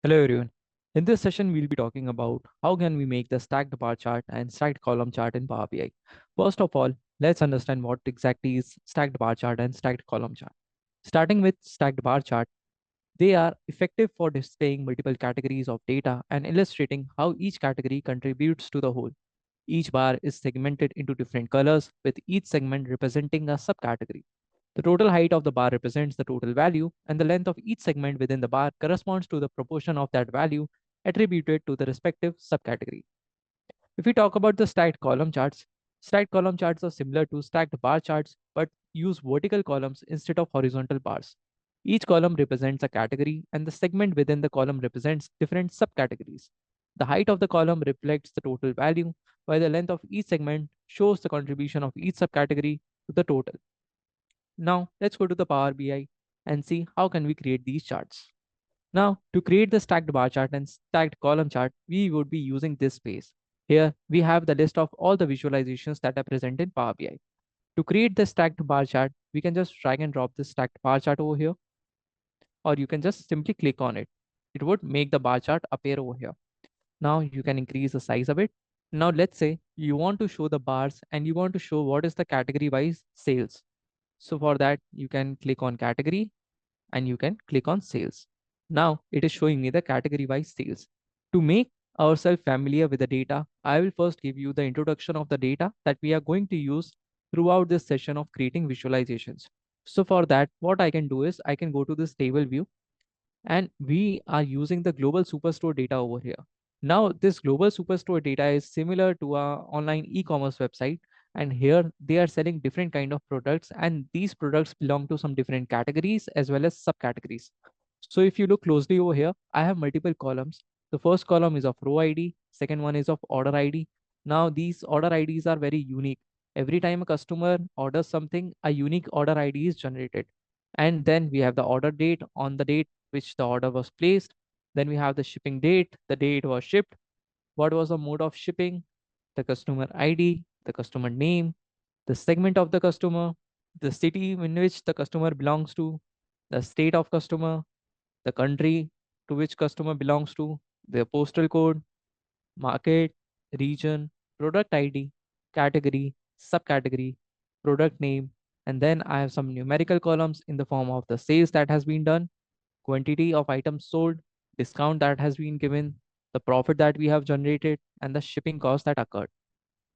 Hello everyone. In this session, we'll be talking about how can we make the stacked bar chart and stacked column chart in Power BI. First of all, let's understand what exactly is stacked bar chart and stacked column chart. Starting with stacked bar chart, they are effective for displaying multiple categories of data and illustrating how each category contributes to the whole. Each bar is segmented into different colors, with each segment representing a subcategory. The total height of the bar represents the total value, and the length of each segment within the bar corresponds to the proportion of that value attributed to the respective subcategory. If we talk about the stacked column charts are similar to stacked bar charts but use vertical columns instead of horizontal bars. Each column represents a category, and the segment within the column represents different subcategories. The height of the column reflects the total value, while the length of each segment shows the contribution of each subcategory to the total. Now, let's go to the Power BI and see how can we create these charts. Now, to create the stacked bar chart and stacked column chart, we would be using this space. Here, we have the list of all the visualizations that are present in Power BI. To create the stacked bar chart, we can just drag and drop this stacked bar chart over here, or you can just simply click on it. It would make the bar chart appear over here. Now, you can increase the size of it. Now, let's say you want to show the bars and you want to show what is the category wise sales. So for that, you can click on category and you can click on sales. Now it is showing me the category wise sales. To make ourselves familiar with the data, I will first give you the introduction of the data that we are going to use throughout this session of creating visualizations. So for that, what I can do is I can go to this table view and we are using the global superstore data over here. Now this global superstore data is similar to a online e-commerce website, and here they are selling different kind of products, and these products belong to some different categories as well as subcategories. So if you look closely over here, I have multiple columns. The first column is of row ID, second one is of order ID. Now these order IDs are very unique. Every time a customer orders something, a unique order ID is generated. And then we have the order date on the date which the order was placed. Then we have the shipping date, the day it was shipped, what was the mode of shipping, the customer ID, the customer name, the segment of the customer, the city in which the customer belongs to, the state of customer, the country to which customer belongs to, their postal code, market, region, product ID, category, subcategory, product name, and then I have some numerical columns in the form of the sales that has been done, quantity of items sold, discount that has been given, the profit that we have generated, and the shipping cost that occurred.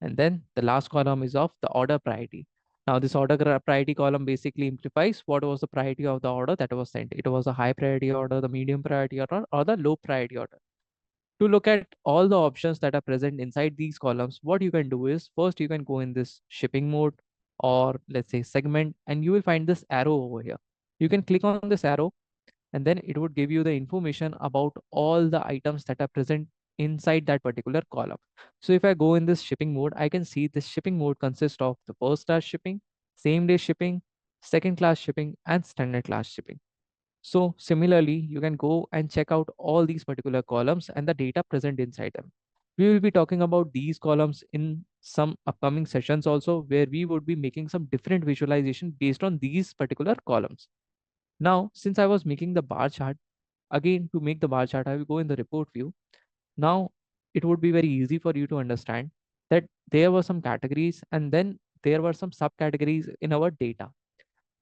And then the last column is of the order priority. Now, this priority column basically implies what was the priority of the order that was sent. It was a high priority order, the medium priority order, or the low priority order. To look at all the options that are present inside these columns, what you can do is first you can go in this shipping mode or let's say segment, and you will find this arrow over here. You can click on this arrow and then it would give you the information about all the items that are present inside that particular column. So if I go in this shipping mode, I can see this shipping mode consists of the first class shipping, same day shipping, second class shipping, and standard class shipping. So similarly, you can go and check out all these particular columns and the data present inside them. We will be talking about these columns in some upcoming sessions also, where we would be making some different visualization based on these particular columns. Now, since I was making the bar chart, again to make the bar chart, I will go in the report view. Now, it would be very easy for you to understand that there were some categories and then there were some subcategories in our data.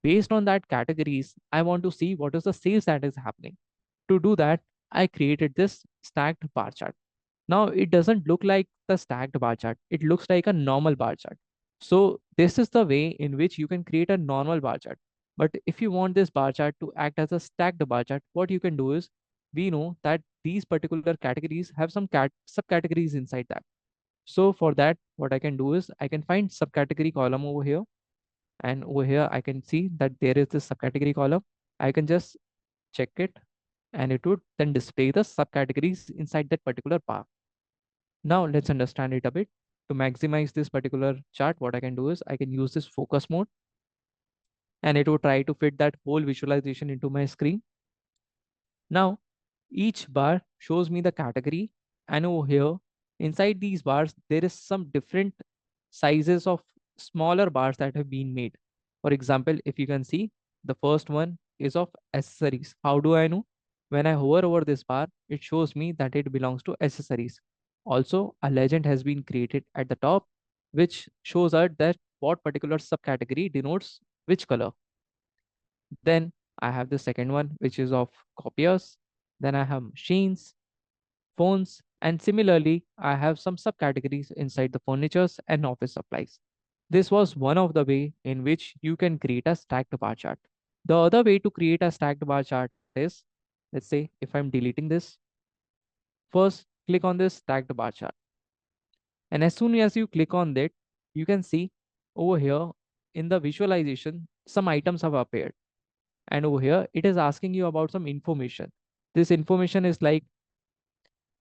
Based on that categories, I want to see what is the sales that is happening. To do that, I created this stacked bar chart. Now it doesn't look like the stacked bar chart. It looks like a normal bar chart. So this is the way in which you can create a normal bar chart. But if you want this bar chart to act as a stacked bar chart, what you can do is we know that these particular categories have some subcategories inside that. So for that, what I can do is I can find subcategory column over here, and over here I can see that there is this subcategory column. I can just check it and it would then display the subcategories inside that particular bar. Now let's understand it a bit. To maximize this particular chart, what I can do is I can use this focus mode and it will try to fit that whole visualization into my screen. Now each bar shows me the category, and over here inside these bars there is some different sizes of smaller bars that have been made. For example, if you can see, the first one is of accessories. How do I know? When I hover over this bar, it shows me that it belongs to accessories. Also, a legend has been created at the top, which shows us that what particular subcategory denotes which color. Then I have the second one, which is of copiers. Then I have machines, phones, and similarly, I have some subcategories inside the furnitures and office supplies. This was one of the way in which you can create a stacked bar chart. The other way to create a stacked bar chart is, let's say if I'm deleting this, first click on this stacked bar chart. And as soon as you click on that, you can see over here in the visualization, some items have appeared. And over here, it is asking you about some information. This information is like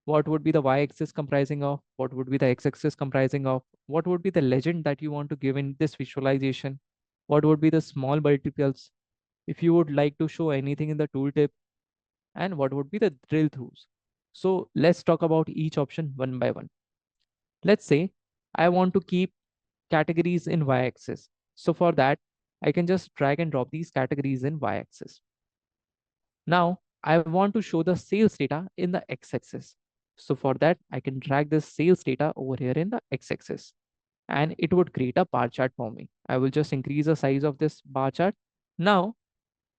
what would be the y-axis comprising of, what would be the x-axis comprising of, what would be the legend that you want to give in this visualization, what would be the small multiples, if you would like to show anything in the tooltip, and what would be the drill throughs. So let's talk about each option one by one. Let's say I want to keep categories in y-axis. So for that, I can just drag and drop these categories in y-axis. Now I want to show the sales data in the x-axis. So for that, I can drag this sales data over here in the x-axis and it would create a bar chart for me. I will just increase the size of this bar chart. Now,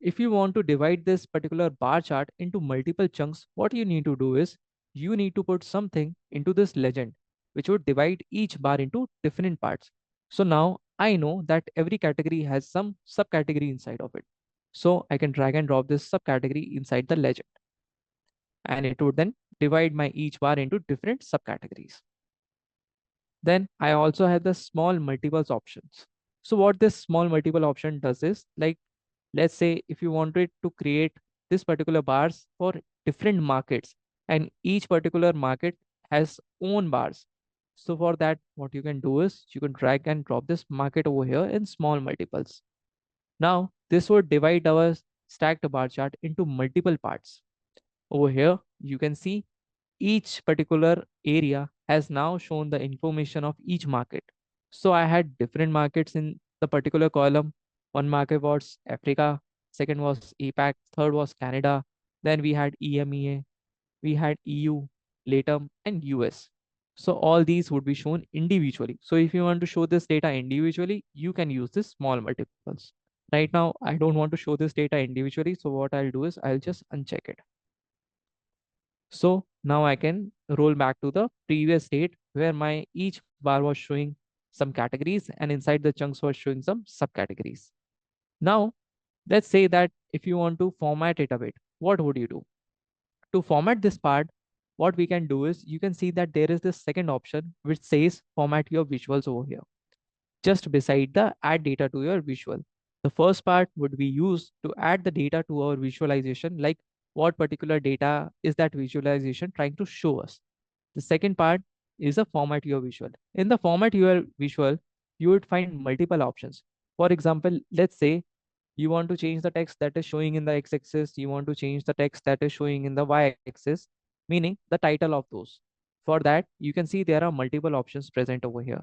if you want to divide this particular bar chart into multiple chunks, what you need to do is you need to put something into this legend, which would divide each bar into different parts. So now I know that every category has some subcategory inside of it. So I can drag and drop this subcategory inside the legend and it would then divide my each bar into different subcategories. Then I also have the small multiples options. So what this small multiple option does is like, let's say if you wanted to create this particular bars for different markets and each particular market has own bars. So for that, what you can do is you can drag and drop this market over here in small multiples. Now this would divide our stacked bar chart into multiple parts. Over here, you can see each particular area has now shown the information of each market. So I had different markets in the particular column. One market was Africa, second was APAC, third was Canada, then we had EMEA, we had EU, LATAM, and US. So all these would be shown individually. So if you want to show this data individually, you can use this small multiples. Right now, I don't want to show this data individually. So what I'll do is I'll just uncheck it. So now I can roll back to the previous state where my each bar was showing some categories and inside the chunks was showing some subcategories. Now, let's say that if you want to format it a bit, what would you do? To format this part, what we can do is you can see that there is this second option which says format your visuals over here, just beside the add data to your visual. The first part would be used to add the data to our visualization, like what particular data is that visualization trying to show us. The second part is a format your visual. In the format your visual, you would find multiple options. For example, let's say you want to change the text that is showing in the x-axis, you want to change the text that is showing in the y-axis, meaning the title of those. For that, you can see there are multiple options present over here.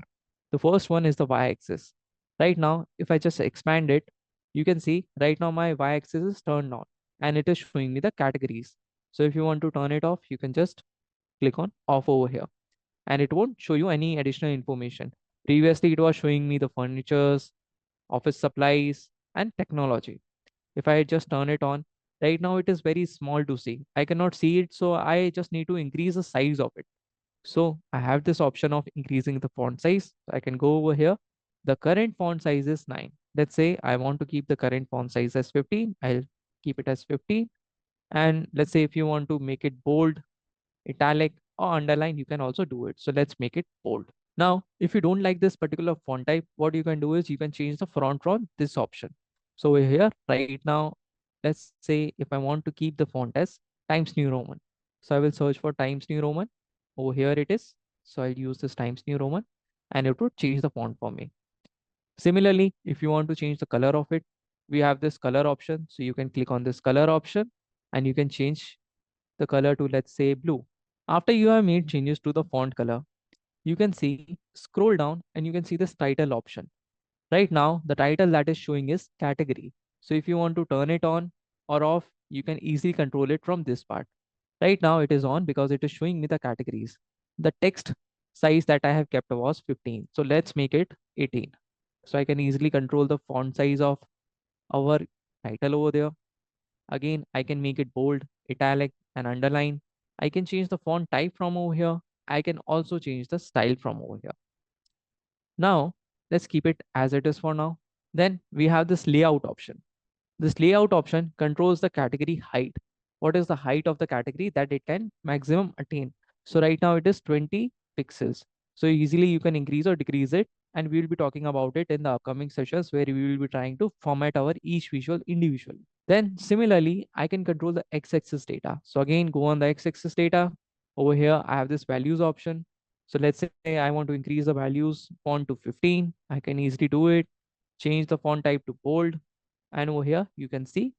The first one is the y-axis. Right now, if I just expand it, you can see right now my y-axis is turned on and it is showing me the categories. So if you want to turn it off, you can just click on off over here and it won't show you any additional information. Previously, it was showing me the furnitures, office supplies, and technology. If I just turn it on, right now it is very small to see. I cannot see it, so I just need to increase the size of it. So I have this option of increasing the font size. I can go over here. The current font size is 9. Let's say I want to keep the current font size as 15. I'll keep it as 15. And let's say if you want to make it bold, italic, or underline, you can also do it. So let's make it bold. Now, if you don't like this particular font type, what you can do is you can change the font from this option. So over here, right now, let's say if I want to keep the font as Times New Roman. So I will search for Times New Roman. Over here it is. So I'll use this Times New Roman and it would change the font for me. Similarly, if you want to change the color of it, we have this color option. So you can click on this color option and you can change the color to, let's say, blue. After you have made changes to the font color, you can see, scroll down and you can see this title option. Right now, the title that is showing is category. So if you want to turn it on or off, you can easily control it from this part. Right now it is on because it is showing me the categories. The text size that I have kept was 15. So let's make it 18. So I can easily control the font size of our title over there. Again, I can make it bold, italic, and underline. I can change the font type from over here. I can also change the style from over here. Now, let's keep it as it is for now. Then we have this layout option. This layout option controls the category height. What is the height of the category that it can maximum attain? So right now it is 20 pixels. So easily you can increase or decrease it. And we will be talking about it in the upcoming sessions where we will be trying to format our each visual individually. Then similarly, I can control the x-axis data. So again, go on the x-axis data. Over here, I have this values option. So let's say I want to increase the values font to 15. I can easily do it. Change the font type to bold. And over here, you can see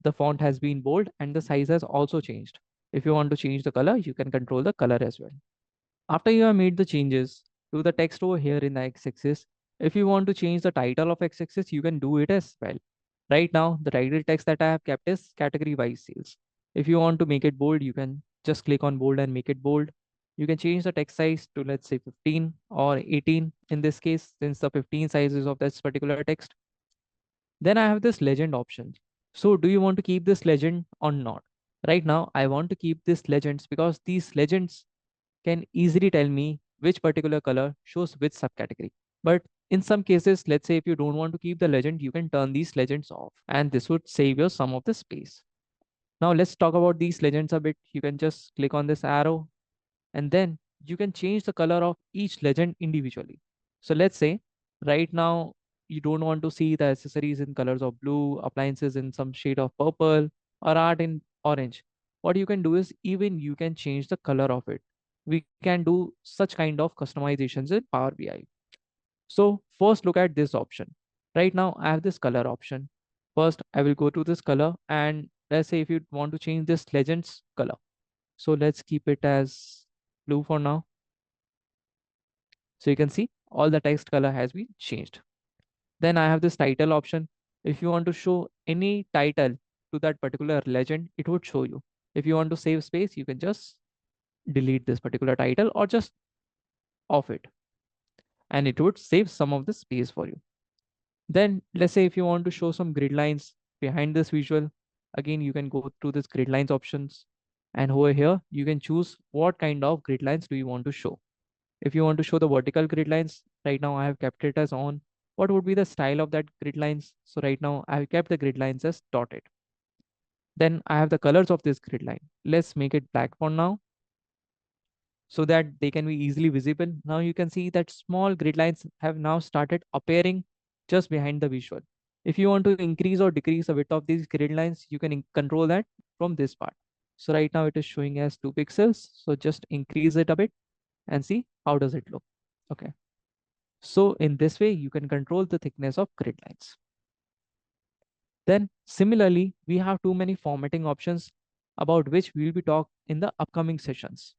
the font has been bold and the size has also changed. If you want to change the color, you can control the color as well. After you have made the changes to the text over here in the x-axis, if you want to change the title of x-axis, you can do it as well. Right now, the title text that I have kept is category wise sales. If you want to make it bold, you can just click on bold and make it bold. You can change the text size to let's say 15 or 18 in this case, since the 15 size is of this particular text. Then I have this legend option. So do you want to keep this legend or not? Right now, I want to keep this legends because these legends can easily tell me which particular color shows which subcategory. But in some cases, let's say if you don't want to keep the legend, you can turn these legends off and this would save you some of the space. Now let's talk about these legends a bit. You can just click on this arrow and then you can change the color of each legend individually. So let's say right now you don't want to see the accessories in colors of blue, appliances in some shade of purple, or art in orange. What you can do is even you can change the color of it. We can do such kind of customizations in Power BI. So first look at this option. Right now I have this color option. First I will go to this color and let's say if you want to change this legends color. So let's keep it as blue for now. So you can see all the text color has been changed. Then I have this title option. If you want to show any title to that particular legend, it would show you. If you want to save space, you can just delete this particular title or just off it and it would save some of the space for you. Then let's say if you want to show some grid lines behind this visual, again, you can go to this grid lines options and over here, you can choose what kind of grid lines do you want to show. If you want to show the vertical grid lines, right now I have kept it as on. What would be the style of that grid lines? So right now I have kept the grid lines as dotted. Then I have the colors of this grid line. Let's make it black for now so that they can be easily visible. Now you can see that small grid lines have now started appearing just behind the visual. If you want to increase or decrease the width of these grid lines, you can control that from this part. So right now it is showing as 2 pixels. So just increase it a bit and see how does it look. Okay. So in this way, you can control the thickness of grid lines. Then similarly, we have too many formatting options about which we will be talk in the upcoming sessions.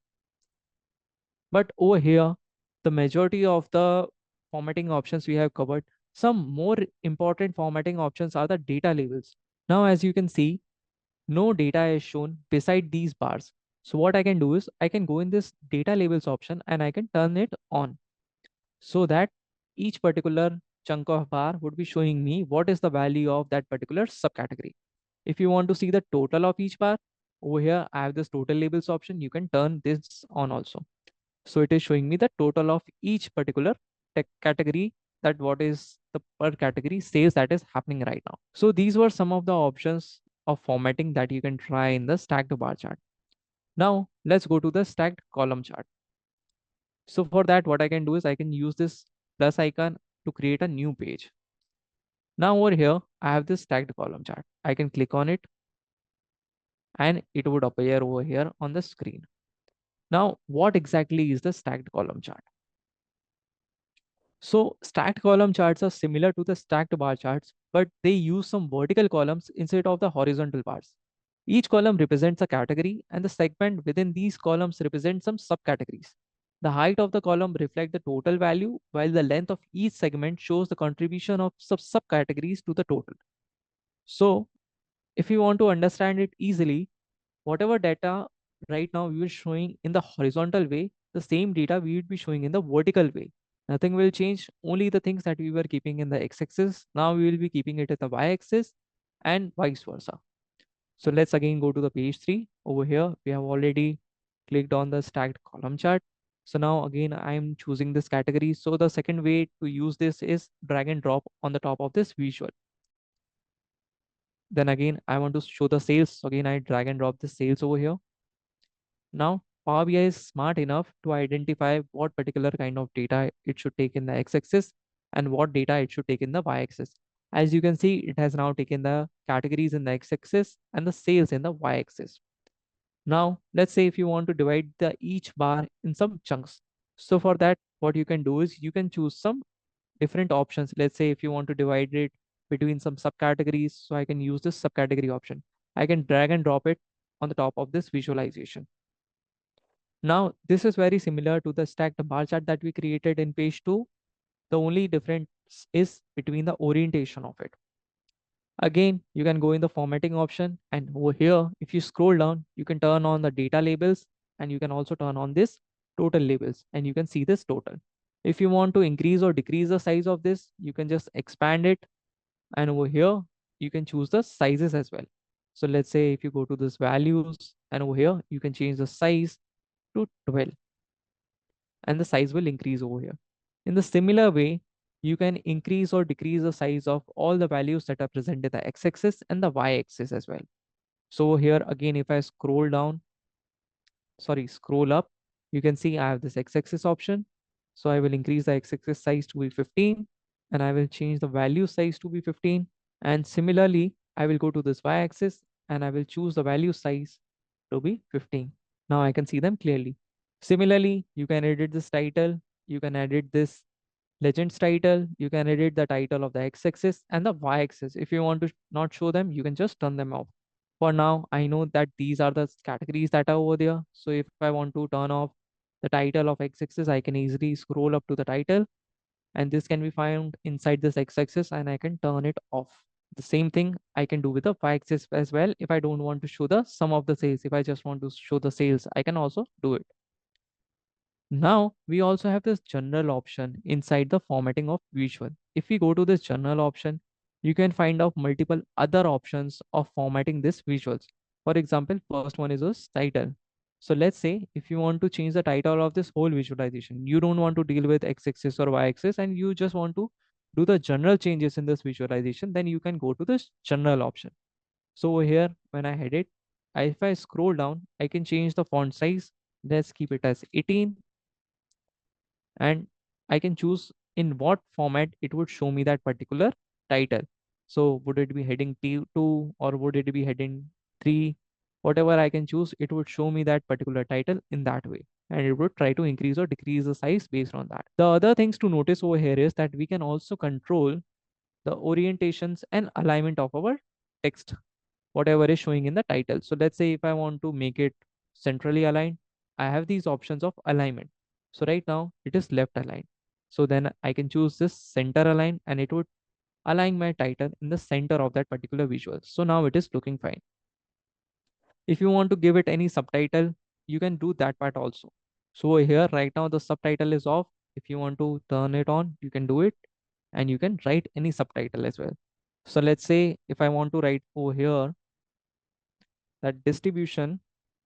But over here, the majority of the formatting options we have covered. Some more important formatting options are the data labels. Now, as you can see, no data is shown beside these bars. So what I can do is I can go in this data labels option and I can turn it on so that each particular chunk of bar would be showing me what is the value of that particular subcategory. If you want to see the total of each bar, over here I have this total labels option. You can turn this on also. So it is showing me the total of each particular tech category, that what is the per category sales that is happening right now. So these were some of the options of formatting that you can try in the stacked bar chart. Now let's go to the stacked column chart. So for that, what I can do is I can use this plus icon to create a new page. Now over here, I have this stacked column chart. I can click on it and it would appear over here on the screen. Now, what exactly is the stacked column chart? So stacked column charts are similar to the stacked bar charts, but they use some vertical columns instead of the horizontal bars. Each column represents a category and the segment within these columns represents some subcategories. The height of the column reflects the total value, while the length of each segment shows the contribution of subcategories to the total. So If you want to understand it easily, whatever data right now we were showing in the horizontal way, the same data we would be showing in the vertical way. Nothing will change. Only the things that we were keeping in the x-axis, now we will be keeping it at the y-axis and vice versa. So let's again go to the page 3. Over here, we have already clicked on the stacked column chart. So now again, I'm choosing this category. So the second way to use this is drag and drop on the top of this visual. Then again, I want to show the sales. So again, I drag and drop the sales over here. Now, Power BI is smart enough to identify what particular kind of data it should take in the x-axis and what data it should take in the y-axis. As you can see, it has now taken the categories in the x-axis and the sales in the y-axis. Now, let's say if you want to divide the each bar in some chunks. So for that, what you can do is you can choose some different options. Let's say if you want to divide it between some subcategories, so I can use this subcategory option. I can drag and drop it on the top of this visualization. Now, this is very similar to the stacked bar chart that we created in page 2. The only difference is between the orientation of it. Again, you can go in the formatting option, and over here, if you scroll down, you can turn on the data labels, and you can also turn on this total labels, and you can see this total. If you want to increase or decrease the size of this, you can just expand it, and over here, you can choose the sizes as well. So let's say if you go to this values, and over here, you can change the size to 12, and the size will increase over here. In the similar way, you can increase or decrease the size of all the values that are present in the x-axis and the y-axis as well. So here again, if I scroll up, you can see I have this x-axis option. So I will increase the x-axis size to be 15, and I will change the value size to be 15. And similarly, I will go to this y-axis and I will choose the value size to be 15. Now I can see them clearly. Similarly, you can edit this title, you can edit this legends title, you can edit the title of the x-axis and the y-axis. If you want to not show them, you can just turn them off. For now, I know that these are the categories that are over there. So if I want to turn off the title of x-axis, I can easily scroll up to the title, and this can be found inside this x-axis, and I can turn it off. The same thing I can do with the y-axis as well. If I don't want to show the sum of the sales, if I just want to show the sales, I can also do it. Now we also have this general option inside the formatting of visual. If we go to this general option, you can find out multiple other options of formatting this visuals. For example, first one is a title. So let's say if you want to change the title of this whole visualization, you don't want to deal with x-axis or y-axis, and you just want to do the general changes in this visualization, then you can go to this general option. So over here, when I head it, if I scroll down, I can change the font size. Let's keep it as 18, and I can choose in what format it would show me that particular title. So would it be heading T2 or would it be heading 3? Whatever I can choose, it would show me that particular title in that way. And it would try to increase or decrease the size based on that. The other things to notice over here is that we can also control the orientations and alignment of our text, whatever is showing in the title. So let's say if I want to make it centrally aligned, I have these options of alignment. So right now it is left aligned. So then I can choose this center align, and it would align my title in the center of that particular visual. So now it is looking fine. If you want to give it any subtitle, you can do that part also. So here right now the subtitle is off. If you want to turn it on, you can do it, and you can write any subtitle as well. So let's say if I want to write over here that distribution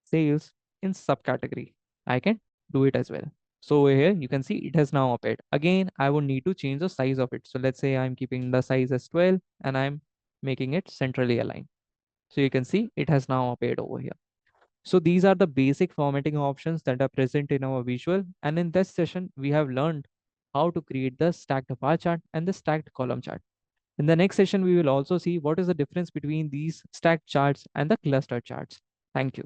sales in subcategory, I can do it as well. So over here, you can see it has now appeared. Again, I would need to change the size of it. So let's say I'm keeping the size as 12 and I'm making it centrally aligned. So you can see it has now appeared over here. So these are the basic formatting options that are present in our visual. And in this session, we have learned how to create the stacked bar chart and the stacked column chart. In the next session, we will also see what is the difference between these stacked charts and the cluster charts. Thank you.